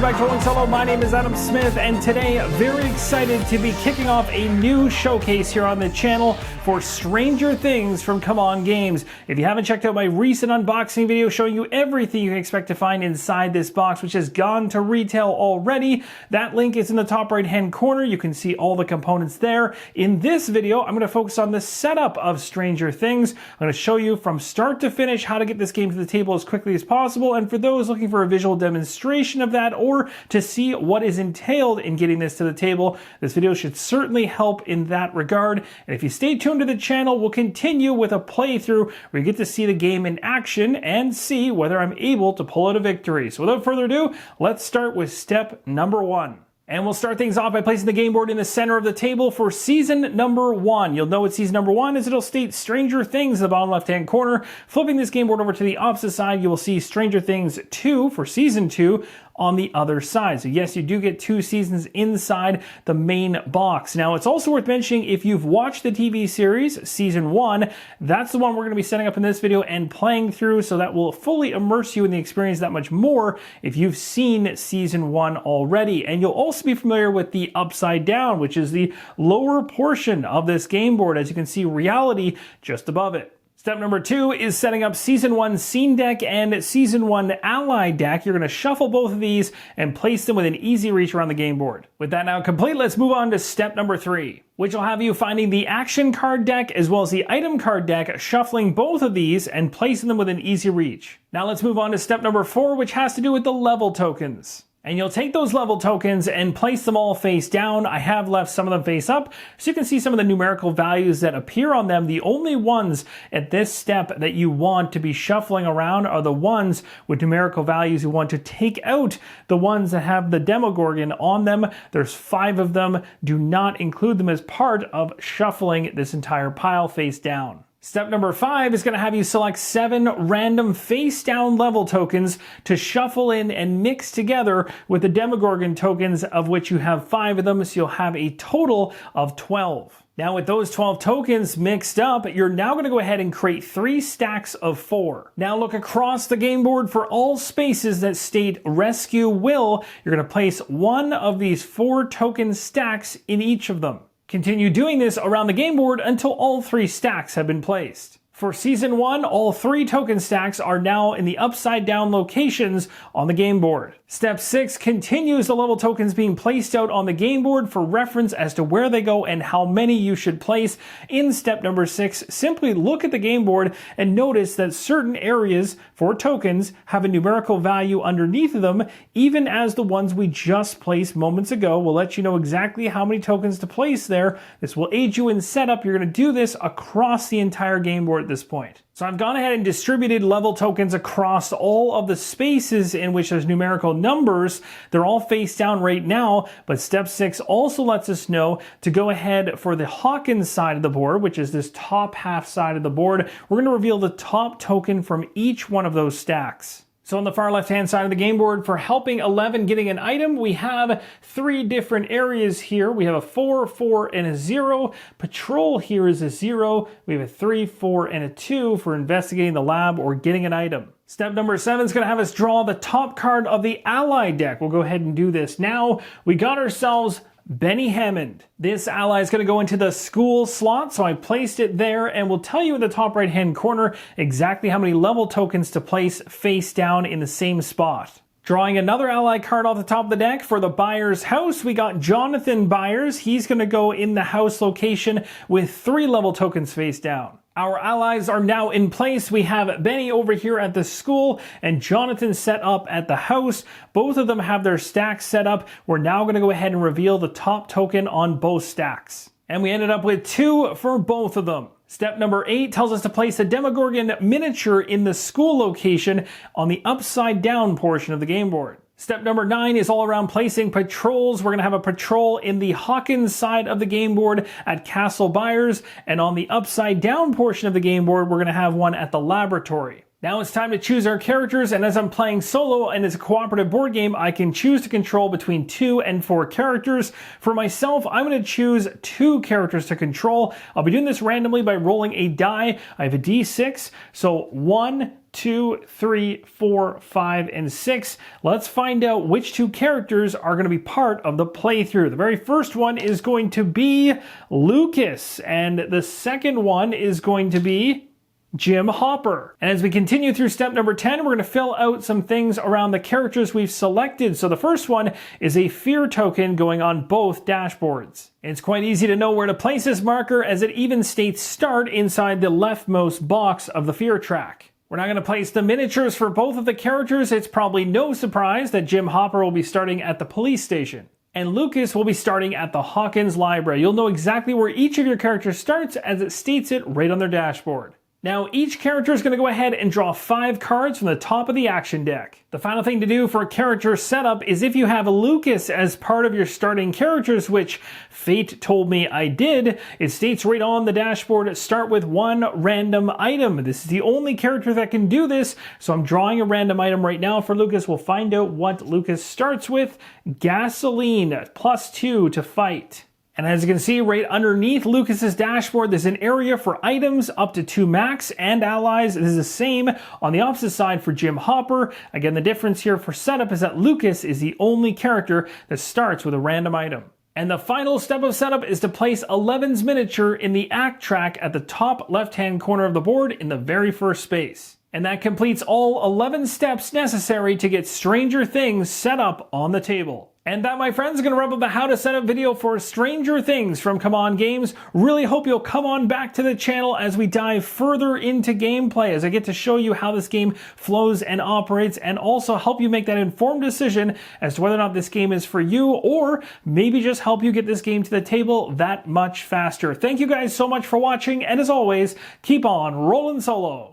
back to Once Hello. My name is Adam Smith, and today, very excited to be kicking off a new showcase here on the channel for Stranger Things from CMON Games. If you haven't checked out my recent unboxing video showing you everything you can expect to find inside this box, which has gone to retail already, that link is in the top right-hand corner. You can see all the components there. In this video, I'm going to focus on the setup of Stranger Things. I'm going to show you from start to finish how to get this game to the table as quickly as possible, and for those looking for a visual demonstration of that or to see what is entailed in getting this to the table, this video should certainly help in that regard. And if you stay tuned to the channel, we'll continue with a playthrough where you get to see the game in action and see whether I'm able to pull out a victory. So without further ado, let's start with step number 1. And we'll start things off by placing the game board in the center of the table for season number 1. You'll know what season number 1 is. It'll state Stranger Things in the bottom left-hand corner. Flipping this game board over to the opposite side, you will see Stranger Things 2 for season 2 on the other side. So yes, you do get 2 seasons inside the main box. Now, it's also worth mentioning, if you've watched the TV series, season 1, that's the one we're going to be setting up in this video and playing through, so that will fully immerse you in the experience that much more if you've seen season 1 already. And you'll also be familiar with the upside down, which is the lower portion of this game board. As you can see, reality just above it. Step number 2 is setting up Season 1 Scene Deck and Season 1 Ally Deck. You're going to shuffle both of these and place them within easy reach around the game board. With that now complete, let's move on to step number 3, which will have you finding the action card deck as well as the item card deck, shuffling both of these and placing them within easy reach. Now let's move on to step number 4, which has to do with the level tokens. And you'll take those level tokens and place them all face down. I have left some of them face up, so you can see some of the numerical values that appear on them. The only ones at this step that you want to be shuffling around are the ones with numerical values. You want to take out the ones that have the Demogorgon on them. There's 5 of them. Do not include them as part of shuffling this entire pile face down. Step number 5 is going to have you select 7 random face-down level tokens to shuffle in and mix together with the Demogorgon tokens, of which you have 5 of them, so you'll have a total of 12. Now with those 12 tokens mixed up, you're now going to go ahead and create 3 stacks of 4. Now look across the game board for all spaces that state Rescue Will. You're going to place one of these 4 token stacks in each of them. Continue doing this around the game board until all 3 stacks have been placed. For Season 1, all 3 token stacks are now in the upside down locations on the game board. Step 6 continues the level tokens being placed out on the game board for reference as to where they go and how many you should place. In step number 6, simply look at the game board and notice that certain areas for tokens have a numerical value underneath of them, even as the ones we just placed moments ago will let you know exactly how many tokens to place there. This will aid you in setup. You're going to do this across the entire game board at this point. So I've gone ahead and distributed level tokens across all of the spaces in which there's numerical numbers. They're all face down right now, but step 6 also lets us know to go ahead for the Hawkins side of the board, which is this top half side of the board. We're going to reveal the top token from each one of those stacks. So on the far left-hand side of the game board, for helping 11 getting an item, we have 3 different areas here. We have a 4, 4, and a 0. Patrol here is a 0. We have a 3, 4, and a 2 for investigating the lab or getting an item. Step number 7 is going to have us draw the top card of the Ally deck. We'll go ahead and do this now. We got ourselves Benny Hammond. This ally is going to go into the school slot, so I placed it there, and we'll tell you in the top right hand corner exactly how many level tokens to place face down in the same spot. Drawing another ally card off the top of the deck for the Byers house, we got Jonathan Byers. He's going to go in the house location with 3 level tokens face down. Our allies are now in place. We have Benny over here at the school and Jonathan set up at the house. Both of them have their stacks set up. We're now going to go ahead and reveal the top token on both stacks. And we ended up with 2 for both of them. Step number 8 tells us to place a Demogorgon miniature in the school location on the upside down portion of the game board. Step number 9 is all around placing patrols. We're going to have a patrol in the Hawkins side of the game board at Castle Byers, and on the upside down portion of the game board, we're going to have one at the laboratory. Now it's time to choose our characters, and as I'm playing solo and it's a cooperative board game, I can choose to control between 2 and 4 characters. For myself, I'm going to choose 2 characters to control. I'll be doing this randomly by rolling a die. I have a d6, so 1, 2, 3, 4, 5, and 6. Let's find out which 2 characters are going to be part of the playthrough. The very first one is going to be Lucas, and the second one is going to be Jim Hopper. And as we continue through step number 10, we're going to fill out some things around the characters we've selected. So the first one is a fear token going on both dashboards. It's quite easy to know where to place this marker, as it even states start inside the leftmost box of the fear track. We're now going to place the miniatures for both of the characters. It's probably no surprise that Jim Hopper will be starting at the police station, and Lucas will be starting at the Hawkins Library. You'll know exactly where each of your characters starts, as it states it right on their dashboard. Now, each character is going to go ahead and draw 5 cards from the top of the action deck. The final thing to do for a character setup is, if you have Lucas as part of your starting characters, which fate told me I did, it states right on the dashboard, start with 1 random item. This is the only character that can do this, so I'm drawing a random item right now for Lucas. We'll find out what Lucas starts with. Gasoline, +2 to fight. And as you can see right underneath Lucas's dashboard, there's an area for items up to 2 max and allies. This is the same on the opposite side for Jim Hopper. Again, the difference here for setup is that Lucas is the only character that starts with a random item. And the final step of setup is to place 11's miniature in the act track at the top left-hand corner of the board in the very first space. And that completes all 11 steps necessary to get Stranger Things set up on the table. And that, my friends, is going to wrap up the how to set up video for Stranger Things from CMON Games. Really hope you'll come on back to the channel as we dive further into gameplay, as I get to show you how this game flows and operates, and also help you make that informed decision as to whether or not this game is for you, or maybe just help you get this game to the table that much faster. Thank you guys so much for watching, and as always, keep on rolling solo.